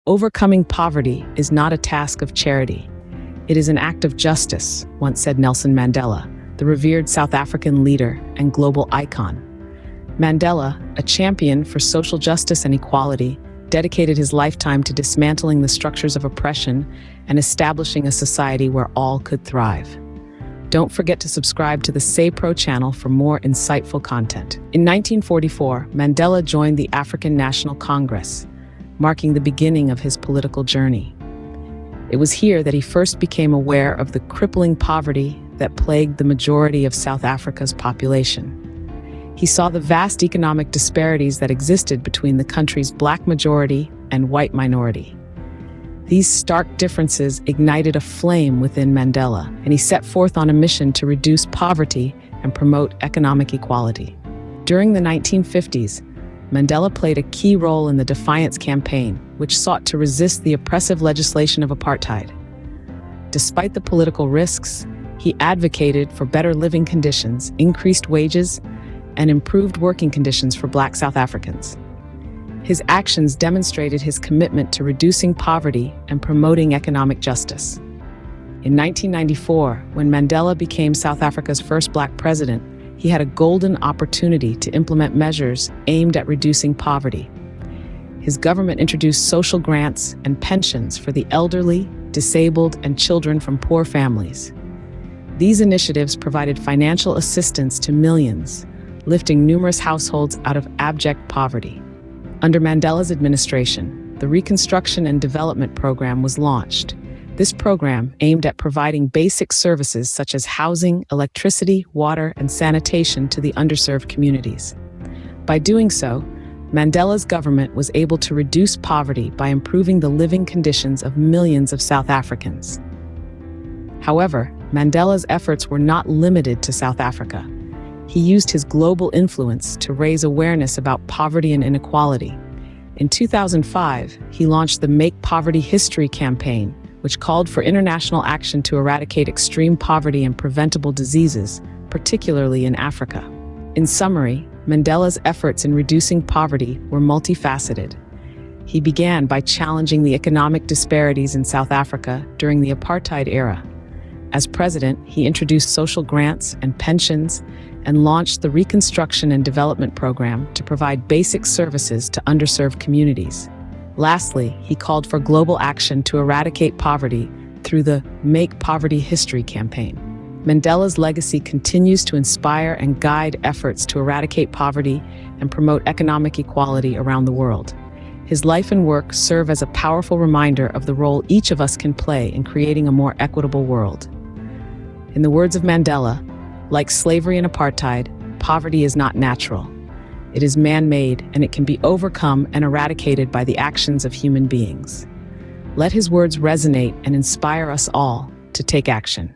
Overcoming poverty is not a task of charity. It is an act of justice, once said Nelson Mandela, the revered South African leader and global icon. Mandela, a champion for social justice and equality, dedicated his lifetime to dismantling the structures of oppression and establishing a society where all could thrive. Don't forget to subscribe to the SayPro channel for more insightful content. In 1944, Mandela joined the African National Congress, marking the beginning of his political journey. It was here that he first became aware of the crippling poverty that plagued the majority of South Africa's population. He saw the vast economic disparities that existed between the country's black majority and white minority. These stark differences ignited a flame within Mandela, and he set forth on a mission to reduce poverty and promote economic equality. During the 1950s, Mandela played a key role in the Defiance campaign, which sought to resist the oppressive legislation of Apartheid. Despite the political risks, he advocated for better living conditions, increased wages, and improved working conditions for Black South Africans. His actions demonstrated his commitment to reducing poverty and promoting economic justice. In 1994, when Mandela became South Africa's first Black president, he had a golden opportunity to implement measures aimed at reducing poverty. His government introduced social grants and pensions for the elderly, disabled, and children from poor families. These initiatives provided financial assistance to millions, lifting numerous households out of abject poverty. Under Mandela's administration, the Reconstruction and Development Program was launched. This program aimed at providing basic services such as housing, electricity, water, and sanitation to the underserved communities. By doing so, Mandela's government was able to reduce poverty by improving the living conditions of millions of South Africans. However, Mandela's efforts were not limited to South Africa. He used his global influence to raise awareness about poverty and inequality. In 2005, he launched the Make Poverty History campaign, which called for international action to eradicate extreme poverty and preventable diseases, particularly in Africa. In summary, Mandela's efforts in reducing poverty were multifaceted. He began by challenging the economic disparities in South Africa during the Apartheid era. As president, he introduced social grants and pensions and launched the Reconstruction and Development Program to provide basic services to underserved communities. Lastly, he called for global action to eradicate poverty through the Make Poverty History campaign. Mandela's legacy continues to inspire and guide efforts to eradicate poverty and promote economic equality around the world. His life and work serve as a powerful reminder of the role each of us can play in creating a more equitable world. In the words of Mandela, like slavery and apartheid, poverty is not natural. It is man-made, and it can be overcome and eradicated by the actions of human beings. Let his words resonate and inspire us all to take action.